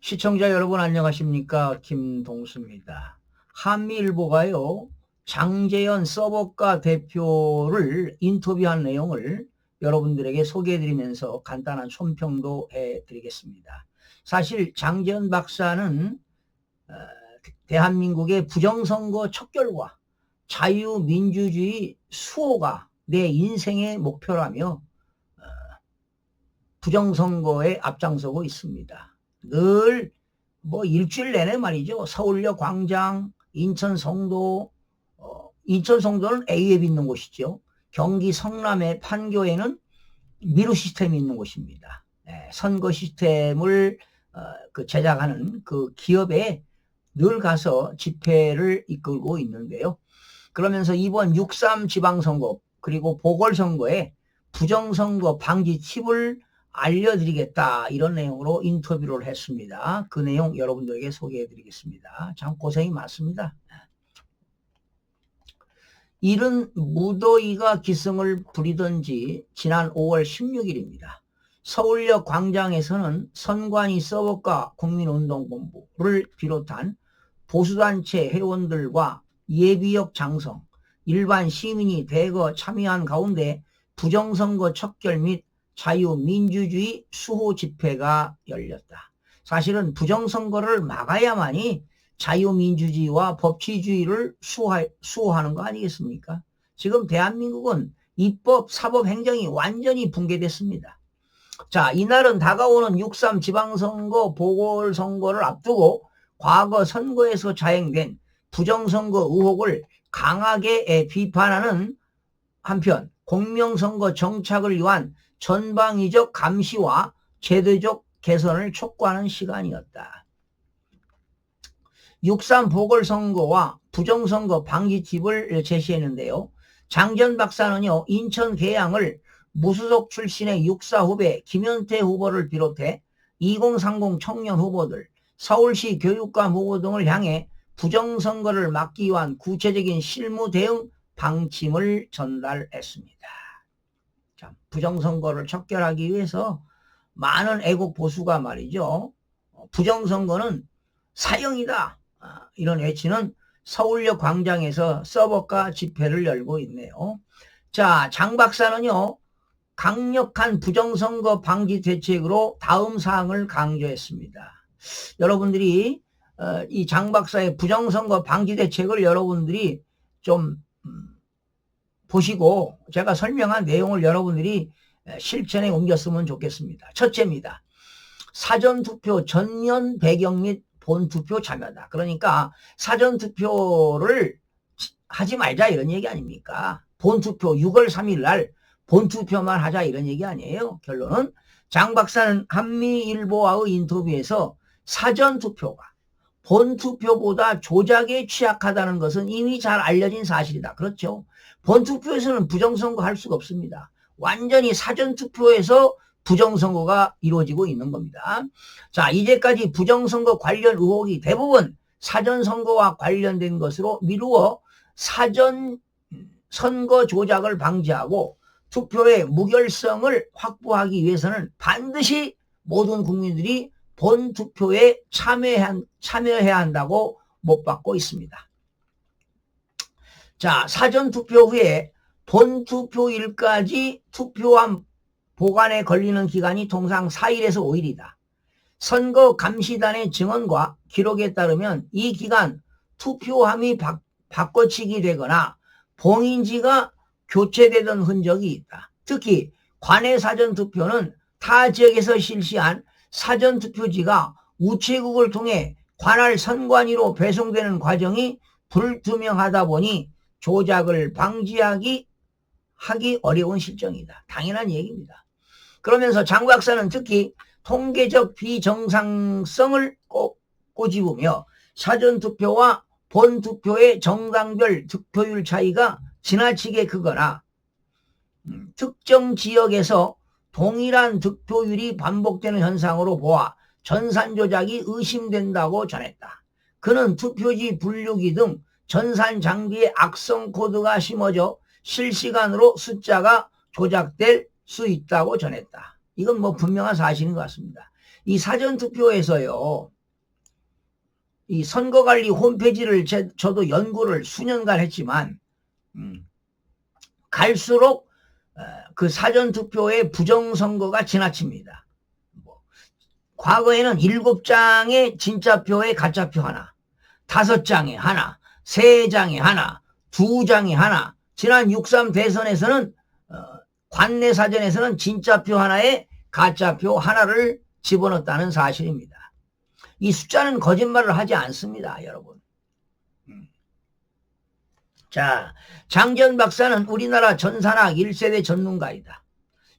시청자 여러분 안녕하십니까? 김동수입니다. 한미일보가요, 장제연 서버가 대표를 인터뷰한 내용을 여러분들에게 소개해드리면서 간단한 손평도 해드리겠습니다. 사실 장제연 박사는 대한민국의 부정선거 척결과 자유민주주의 수호가 내 인생의 목표라며 부정선거에 앞장서고 있습니다. 늘 일주일 내내 말이죠. 서울역 광장, 인천 성도, 인천 성도는 A에 있는 곳이죠. 경기 성남의 판교에는 미루 시스템이 있는 곳입니다. 선거 시스템을 제작하는 그 기업에 늘 가서 집회를 이끌고 있는데요. 그러면서 이번 6.3 지방선거 그리고 보궐선거에 부정선거 방지 팁을 알려드리겠다, 이런 내용으로 인터뷰를 했습니다. 그 내용 여러분들에게 소개해드리겠습니다. 참 고생이 많습니다. 이른 무더위가 기승을 부리던지 지난 5월 16일입니다. 서울역 광장에서는 선관위 서버가 국민운동본부를 비롯한 보수단체 회원들과 예비역 장성, 일반 시민이 대거 참여한 가운데 부정선거 척결 및 자유민주주의 수호 집회가 열렸다. 사실은 부정선거를 막아야만이 자유민주주의와 법치주의를 수호하는 거 아니겠습니까? 지금 대한민국은 입법, 사법, 행정이 완전히 붕괴됐습니다. 자, 이날은 다가오는 6.3 지방선거, 보궐선거를 앞두고 과거 선거에서 자행된 부정선거 의혹을 강하게 비판하는 한편 공명선거 정착을 위한 전방위적 감시와 제도적 개선을 촉구하는 시간이었다. 6.3 보궐선거와 부정선거 방지 팁을 제시했는데요. 장전 박사는요, 인천 계양을 무소속 출신의 육사 후배 김현태 후보를 비롯해 2030 청년 후보들, 서울시 교육감 후보 등을 향해 부정선거를 막기 위한 구체적인 실무 대응 방침을 전달했습니다. 자, 부정선거를 척결하기 위해서 많은 애국 보수가 말이죠, 부정선거는 사형이다, 이런 외치는 서울역 광장에서 서버가 집회를 열고 있네요. 자, 장 박사는요, 강력한 부정선거 방지 대책으로 다음 사항을 강조했습니다. 여러분들이 이 장 박사의 부정선거 방지 대책을 여러분들이 좀 보시고 제가 설명한 내용을 여러분들이 실천에 옮겼으면 좋겠습니다. 첫째입니다. 사전투표 전면 배경 및 본투표 참여다. 그러니까 사전투표를 하지 말자, 이런 얘기 아닙니까? 본투표 6월 3일 날 본투표만 하자, 이런 얘기 아니에요. 결론은 장 박사는 한미일보와의 인터뷰에서 사전투표가 본투표보다 조작에 취약하다는 것은 이미 잘 알려진 사실이다. 그렇죠. 본투표에서는 부정선거 할 수가 없습니다. 완전히 사전투표에서 부정선거가 이루어지고 있는 겁니다. 자, 이제까지 부정선거 관련 의혹이 대부분 사전선거와 관련된 것으로 미루어 사전 선거 조작을 방지하고 투표의 무결성을 확보하기 위해서는 반드시 모든 국민들이 본투표에 참여해야 한다고 못 받고 있습니다. 자, 사전투표 후에 본투표일까지 투표함 보관에 걸리는 기간이 통상 4일에서 5일이다. 선거감시단의 증언과 기록에 따르면 이 기간 투표함이 바꿔치기 되거나 봉인지가 교체되던 흔적이 있다. 특히 관내 사전투표는 타 지역에서 실시한 사전투표지가 우체국을 통해 관할 선관위로 배송되는 과정이 불투명하다 보니 조작을 방지하기 어려운 실정이다. 당연한 얘기입니다. 그러면서 장 박사는 특히 통계적 비정상성을 꼬집으며 사전투표와 본투표의 정당별 득표율 차이가 지나치게 크거나 특정 지역에서 동일한 득표율이 반복되는 현상으로 보아 전산 조작이 의심된다고 전했다. 그는 투표지 분류기 등 전산 장비에 악성 코드가 심어져 실시간으로 숫자가 조작될 수 있다고 전했다. 이건 분명한 사실인 것 같습니다. 이 사전투표에서요, 이 선거관리 홈페이지를 저도 연구를 수년간 했지만 갈수록 그 사전투표의 부정선거가 지나칩니다. 과거에는 7장의 진짜표에 가짜표 하나, 5장에 하나, 3장에 하나, 2장에 하나, 지난 6.3 대선에서는 관내 사전에서는 진짜표 하나에 가짜표 하나를 집어넣었다는 사실입니다. 이 숫자는 거짓말을 하지 않습니다, 여러분. 자, 장전 박사는 우리나라 전산학 1세대 전문가이다.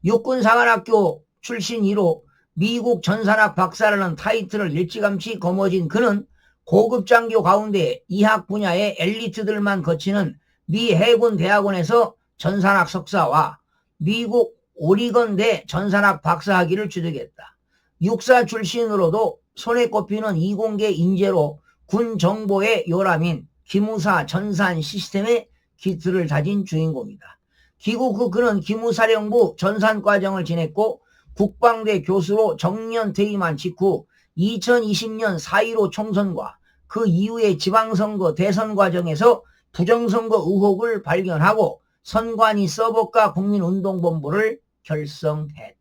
육군사관학교 출신이로 미국 전산학 박사라는 타이틀을 일찌감치 거머쥔 그는 고급 장교 가운데 이학 분야의 엘리트들만 거치는 미 해군 대학원에서 전산학 석사와 미국 오리건대 전산학 박사학위를 취득했다. 육사 출신으로도 손에 꼽히는 이공계 인재로 군 정보의 요람인 기무사 전산 시스템의 기틀을 다진 주인공이다. 귀국 후 그는 기무사령부 전산과정을 지냈고 국방대 교수로 정년 퇴임한 직후 2020년 4.15 총선과 그 이후의 지방선거 대선 과정에서 부정선거 의혹을 발견하고 선관위 서버과 국민운동본부를 결성했다.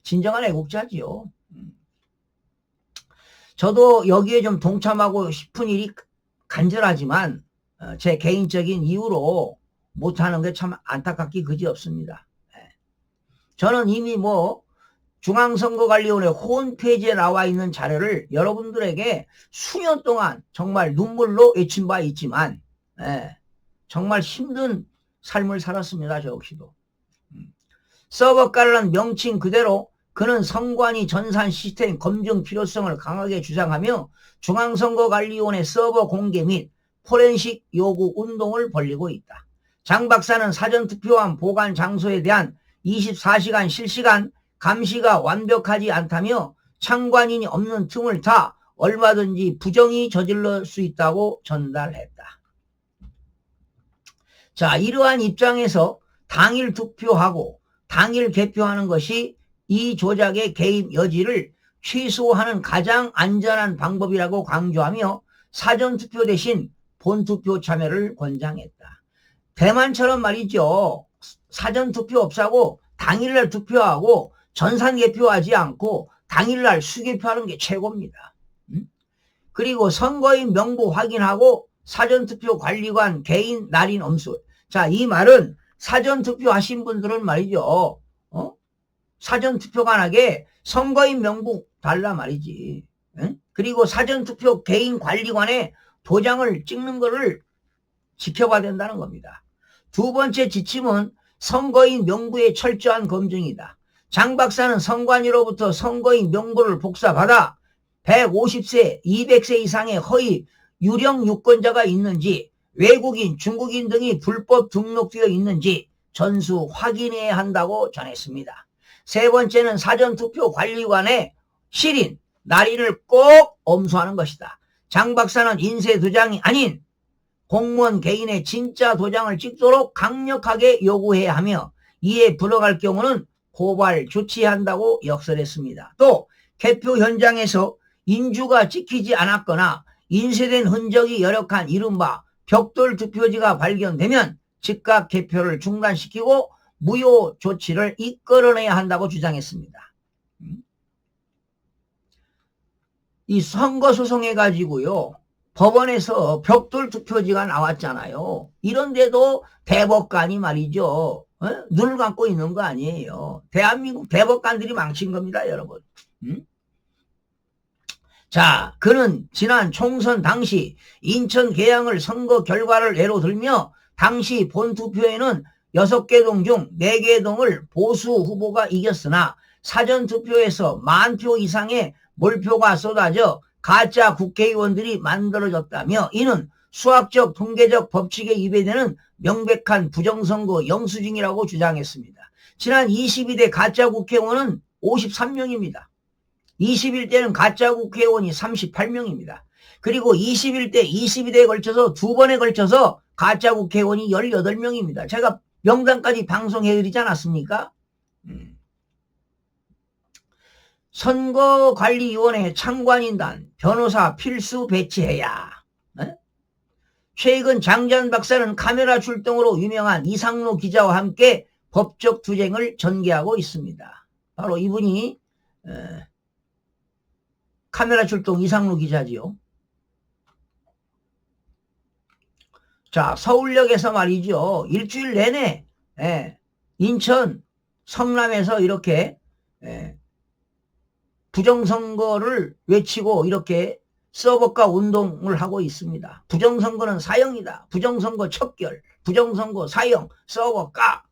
진정한 애국자지요. 저도 여기에 좀 동참하고 싶은 일이 간절하지만 제 개인적인 이유로 못하는 게 참 안타깝기 그지없습니다. 저는 이미 중앙선거관리위원회 홈페이지에 나와 있는 자료를 여러분들에게 수년 동안 정말 눈물로 외친 바 있지만 정말 힘든 삶을 살았습니다. 저 역시도. 서버가라는 명칭 그대로 그는 선관위 전산 시스템 검증 필요성을 강하게 주장하며 중앙선거관리위원회 서버 공개 및 포렌식 요구 운동을 벌이고 있다. 장 박사는 사전투표함 보관 장소에 대한 24시간 실시간 감시가 완벽하지 않다며 참관인이 없는 틈을 타 얼마든지 부정이 저질러 수 있다고 전달했다. 자, 이러한 입장에서 당일 투표하고 당일 개표하는 것이 이 조작의 개입 여지를 최소화하는 가장 안전한 방법이라고 강조하며 사전투표 대신 본투표 참여를 권장했다. 대만처럼 말이죠. 사전투표 없애고 당일날 투표하고 전산 개표하지 않고 당일날 수개표하는 게 최고입니다. 그리고 선거인 명부 확인하고 사전투표 관리관 개인 날인 엄수. 자, 이 말은 사전투표 하신 분들은 말이죠. 사전투표관에게 선거인 명부 달라 말이지. 그리고 사전투표 개인 관리관에 도장을 찍는 거를 지켜봐야 된다는 겁니다. 두 번째 지침은 선거인 명부의 철저한 검증이다. 장 박사는 선관위로부터 선거인 명부를 복사받아 150세, 200세 이상의 허위 유령 유권자가 있는지 외국인, 중국인 등이 불법 등록되어 있는지 전수 확인해야 한다고 전했습니다. 세 번째는 사전투표 관리관의 실인, 날인을 꼭 엄수하는 것이다. 장 박사는 인쇄 도장이 아닌 공무원 개인의 진짜 도장을 찍도록 강력하게 요구해야 하며 이에 불허할 경우는 고발 조치한다고 역설했습니다. 또 개표 현장에서 인주가 찍히지 않았거나 인쇄된 흔적이 여력한 이른바 벽돌 투표지가 발견되면 즉각 개표를 중단시키고 무효 조치를 이끌어내야 한다고 주장했습니다. 이 선거소송해가지고요. 법원에서 벽돌 투표지가 나왔잖아요. 이런데도 대법관이 말이죠. 눈을 감고 있는 거 아니에요. 대한민국 대법관들이 망친 겁니다, 여러분. 자, 그는 지난 총선 당시 인천 계양을 선거 결과를 예로 들며 당시 본투표에는 6개 동 중 4개 동을 보수 후보가 이겼으나 사전투표에서 10,000표 이상의 몰표가 쏟아져 가짜 국회의원들이 만들어졌다며 이는 수학적 통계적 법칙에 위배되는 명백한 부정선거 영수증이라고 주장했습니다. 지난 22대 가짜 국회의원은 53명입니다. 21대는 가짜 국회의원이 38명입니다. 그리고 21대, 22대에 걸쳐서 2번에 걸쳐서 가짜 국회의원이 18명입니다. 제가 명단까지 방송해드리지 않았습니까? 선거관리위원회 참관인단 변호사 필수 배치해야. 네? 최근 장재현 박사는 카메라 출동으로 유명한 이상로 기자와 함께 법적 투쟁을 전개하고 있습니다. 바로 이분이 카메라 출동 이상로 기자지요. 자, 서울역에서 말이죠. 일주일 내내 인천 성남에서 이렇게 부정선거를 외치고 이렇게 서버가 운동을 하고 있습니다. 부정선거는 사형이다. 부정선거 척결, 부정선거 사형, 서버가.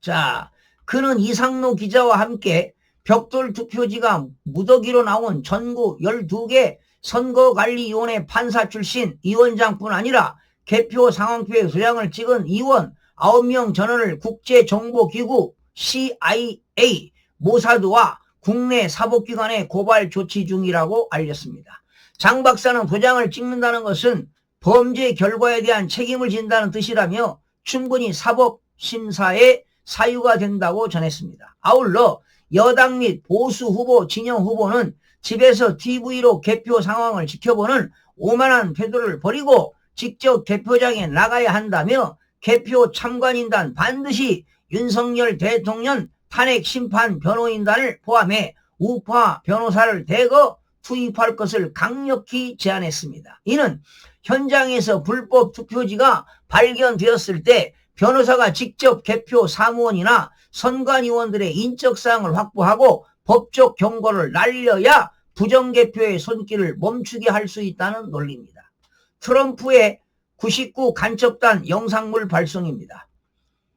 자, 그는 이상로 기자와 함께 벽돌 투표지가 무더기로 나온 전국 12개 선거관리위원회 판사 출신 위원장뿐 아니라 개표 상황표에 도장을 찍은 의원 9명 전원을 국제정보기구 CIA, 모사드와 국내 사법기관에 고발 조치 중이라고 알렸습니다. 장 박사는 도장을 찍는다는 것은 범죄 결과에 대한 책임을 진다는 뜻이라며 충분히 사법심사의 사유가 된다고 전했습니다. 아울러 여당 및 보수 후보, 진영 후보는 집에서 TV로 개표 상황을 지켜보는 오만한 태도를 버리고 직접 개표장에 나가야 한다며 개표 참관인단 반드시 윤석열 대통령 탄핵 심판 변호인단을 포함해 우파 변호사를 대거 투입할 것을 강력히 제안했습니다. 이는 현장에서 불법 투표지가 발견되었을 때 변호사가 직접 개표 사무원이나 선관위원들의 인적사항을 확보하고 법적 경고를 날려야 부정개표의 손길을 멈추게 할 수 있다는 논리입니다. 트럼프의 99 간첩단 영상물 발송입니다.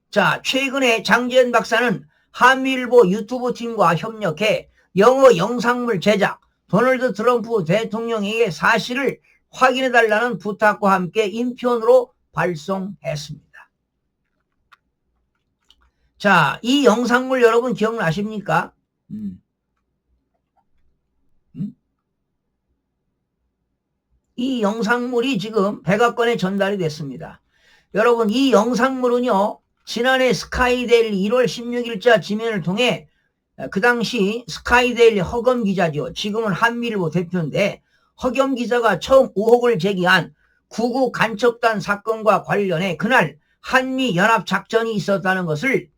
자, 최근에 장재현 박사는 한미일보 유튜브 팀과 협력해 영어 영상물 제작, 도널드 트럼프 대통령에게 사실을 확인해달라는 부탁과 함께 인편으로 발송했습니다. 자, 이 영상물 여러분 기억나십니까? 이 영상물이 지금 백악관에 전달이 됐습니다. 여러분, 이 영상물은요, 지난해 스카이데일리 1월 16일자 지면을 통해 그 당시 스카이데일리 허겸 기자죠. 지금은 한미일보 대표인데 허겸 기자가 처음 의혹을 제기한 99 간첩단 사건과 관련해 그날 한미연합작전이 있었다는 것을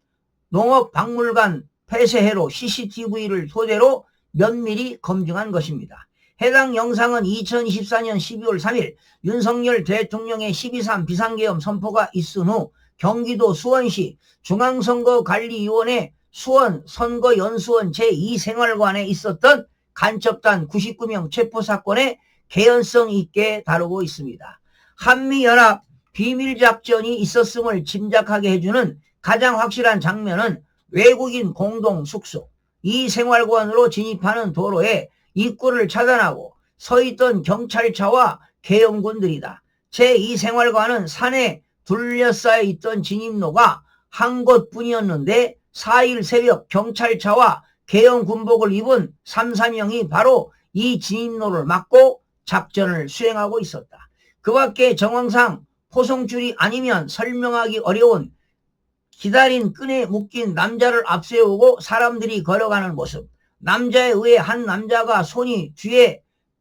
농업박물관 폐쇄해로 CCTV를 토대로 면밀히 검증한 것입니다. 해당 영상은 2024년 12월 3일 윤석열 대통령의 12.3 비상계엄 선포가 있은 후 경기도 수원시 중앙선거관리위원회 수원 선거연수원 제2생활관에 있었던 간첩단 99명 체포사건의 개연성 있게 다루고 있습니다. 한미연합 비밀작전이 있었음을 짐작하게 해주는 가장 확실한 장면은 외국인 공동 숙소, 이 생활관으로 진입하는 도로에 입구를 차단하고 서 있던 경찰차와 계엄군들이다. 제2생활관은 산에 둘러싸여 있던 진입로가 한 곳뿐이었는데 4일 새벽 경찰차와 계엄군복을 입은 3, 4명이 바로 이 진입로를 막고 작전을 수행하고 있었다. 그 밖에 정황상 포송줄이 아니면 설명하기 어려운 기다린 끈에 묶인 남자를 앞세우고 사람들이 걸어가는 모습, 남자에 의해 한 남자가 손이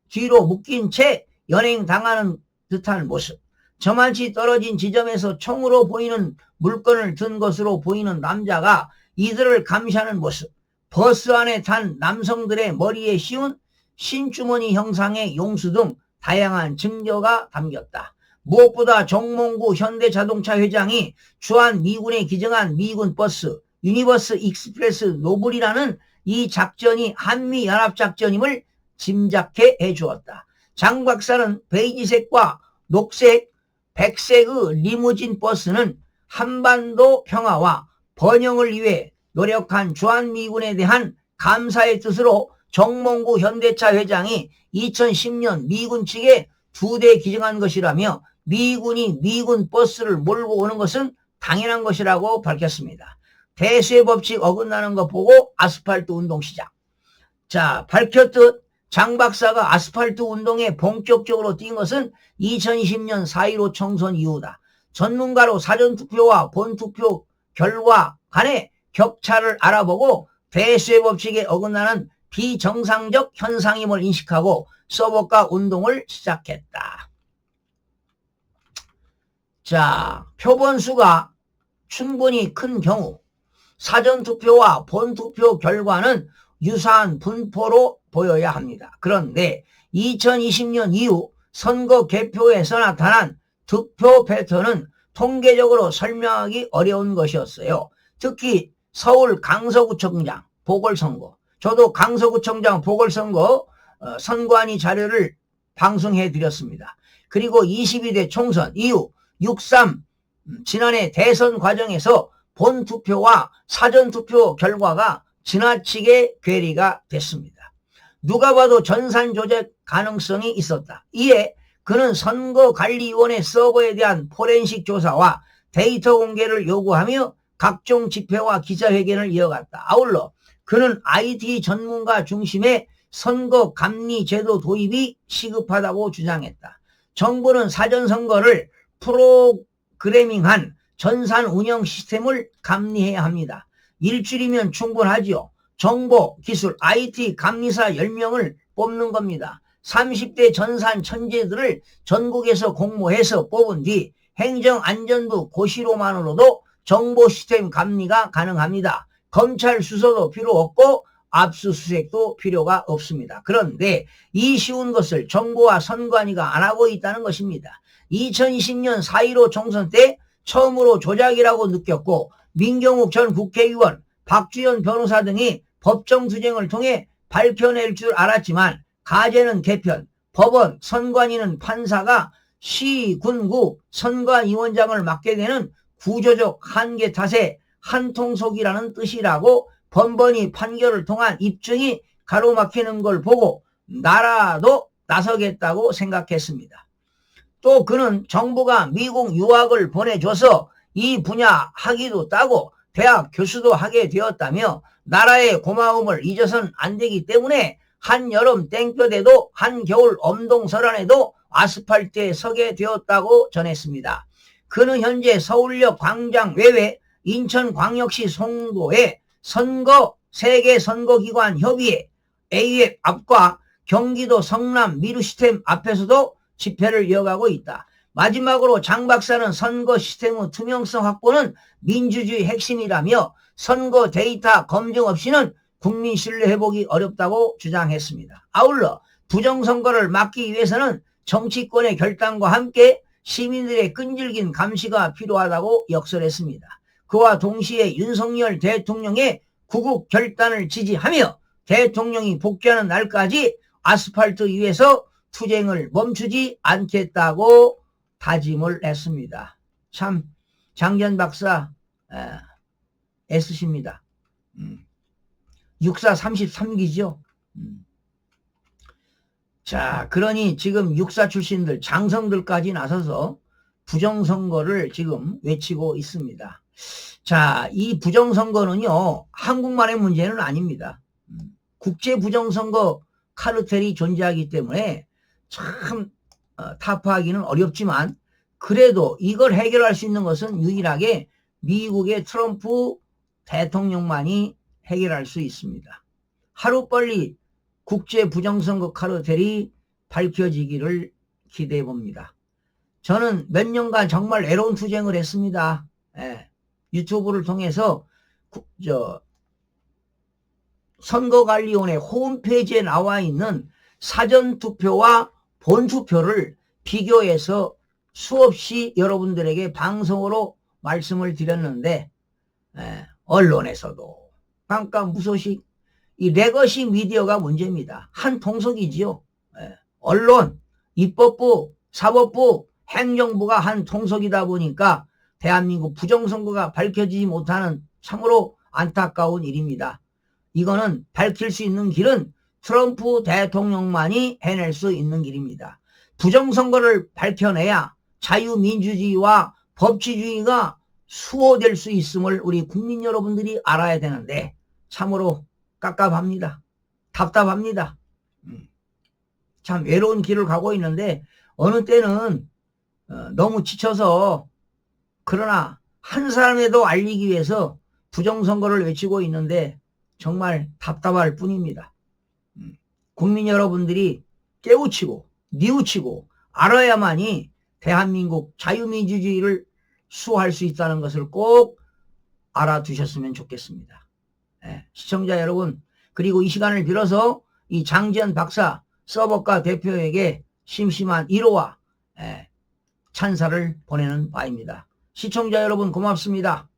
뒤로 묶인 채 연행당하는 듯한 모습, 저만치 떨어진 지점에서 총으로 보이는 물건을 든 것으로 보이는 남자가 이들을 감시하는 모습, 버스 안에 탄 남성들의 머리에 씌운 신주머니 형상의 용수 등 다양한 증거가 담겼다. 무엇보다 정몽구 현대자동차 회장이 주한 미군에 기증한 미군 버스 유니버스 익스프레스 노블이라는 이 작전이 한미연합작전임을 짐작해 해주었다. 장 박사는 베이지색과 녹색, 백색의 리무진 버스는 한반도 평화와 번영을 위해 노력한 주한미군에 대한 감사의 뜻으로 정몽구 현대차 회장이 2010년 미군 측에 2대 기증한 것이라며 미군이 미군 버스를 몰고 오는 것은 당연한 것이라고 밝혔습니다. 대수의 법칙 어긋나는 것 보고 아스팔트 운동 시작. 자, 밝혔듯 장 박사가 아스팔트 운동에 본격적으로 뛴 것은 2020년 4.15 총선 이후다. 전문가로 사전투표와 본투표 결과 간의 격차를 알아보고 대수의 법칙에 어긋나는 비정상적 현상임을 인식하고 서버가 운동을 시작했다. 자, 표본수가 충분히 큰 경우 사전투표와 본투표 결과는 유사한 분포로 보여야 합니다. 그런데 2020년 이후 선거 개표에서 나타난 득표 패턴은 통계적으로 설명하기 어려운 것이었어요. 특히 서울 강서구청장 보궐선거, 저도 강서구청장 보궐선거 선관위 자료를 방송해 드렸습니다. 그리고 22대 총선 이후 6.3 지난해 대선 과정에서 본투표와 사전투표 결과가 지나치게 괴리가 됐습니다. 누가 봐도 전산 조작 가능성이 있었다. 이에 그는 선거관리위원회 서버에 대한 포렌식 조사와 데이터 공개를 요구하며 각종 집회와 기자회견을 이어갔다. 아울러 그는 IT 전문가 중심의 선거감리제도 도입이 시급하다고 주장했다. 정부는 사전선거를 프로그래밍한 전산 운영 시스템을 감리해야 합니다. 일주일이면 충분하지요. 정보, 기술, IT 감리사 10명을 뽑는 겁니다. 30대 전산 천재들을 전국에서 공모해서 뽑은 뒤 행정안전부 고시로만으로도 정보 시스템 감리가 가능합니다. 검찰 수사도 필요 없고 압수수색도 필요가 없습니다. 그런데 이 쉬운 것을 정부와 선관위가 안 하고 있다는 것입니다. 2020년 4.15 총선 때 처음으로 조작이라고 느꼈고 민경욱 전 국회의원, 박주현 변호사 등이 법정투쟁을 통해 밝혀낼 줄 알았지만 가제는 개편, 법원, 선관위는 판사가 시, 군, 구 선관위원장을 맡게 되는 구조적 한계 탓에 한통속이라는 뜻이라고 번번이 판결을 통한 입증이 가로막히는 걸 보고 나라도 나서겠다고 생각했습니다. 또 그는 정부가 미국 유학을 보내줘서 이 분야 학위도 따고 대학 교수도 하게 되었다며 나라의 고마움을 잊어서는 안 되기 때문에 한여름 땡볕에도 한겨울 엄동설안에도 아스팔트에 서게 되었다고 전했습니다. 그는 현재 서울역 광장 외외 인천광역시 송도에 세계선거기관 협의회 AF 앞과 경기도 성남 미르시스템 앞에서도 집회를 이어가고 있다. 마지막으로 장 박사는 선거 시스템의 투명성 확보는 민주주의 핵심이라며 선거 데이터 검증 없이는 국민 신뢰 회복이 어렵다고 주장했습니다. 아울러 부정선거를 막기 위해서는 정치권의 결단과 함께 시민들의 끈질긴 감시가 필요하다고 역설했습니다. 그와 동시에 윤석열 대통령의 구국 결단을 지지하며 대통령이 복귀하는 날까지 아스팔트 위에서 투쟁을 멈추지 않겠다고 다짐을 했습니다. 참 장전 박사 애쓰십니다. 육사 33기죠. 자, 그러니 지금 육사 출신들 장성들까지 나서서 부정선거를 지금 외치고 있습니다. 자, 이 부정선거는요 한국만의 문제는 아닙니다. 국제 부정선거 카르텔이 존재하기 때문에 참 타파하기는 어렵지만 그래도 이걸 해결할 수 있는 것은 유일하게 미국의 트럼프 대통령만이 해결할 수 있습니다. 하루빨리 국제 부정선거 카르텔이 밝혀지기를 기대해 봅니다. 저는 몇 년간 정말 애로운 투쟁을 했습니다. 유튜브를 통해서 선거관리위원회 홈페이지에 나와 있는 사전투표와 본투표를 비교해서 수없이 여러분들에게 방송으로 말씀을 드렸는데 언론에서도 깜깜무소식 이 레거시 미디어가 문제입니다. 한 통속이지요. 언론, 입법부, 사법부, 행정부가 한 통속이다 보니까 대한민국 부정선거가 밝혀지지 못하는 참으로 안타까운 일입니다. 이거는 밝힐 수 있는 길은 트럼프 대통령만이 해낼 수 있는 길입니다. 부정선거를 밝혀내야 자유민주주의와 법치주의가 수호될 수 있음을 우리 국민 여러분들이 알아야 되는데 참으로 깝깝합니다. 답답합니다. 참 외로운 길을 가고 있는데 어느 때는 너무 지쳐서 그러나 한 사람에도 알리기 위해서 부정선거를 외치고 있는데 정말 답답할 뿐입니다. 국민 여러분들이 깨우치고 뉘우치고 알아야만이 대한민국 자유민주주의를 수호할 수 있다는 것을 꼭 알아두셨으면 좋겠습니다. 예, 시청자 여러분, 그리고 이 시간을 빌어서 이 장지현 박사 서버과 대표에게 심심한 위로와 찬사를 보내는 바입니다. 시청자 여러분 고맙습니다.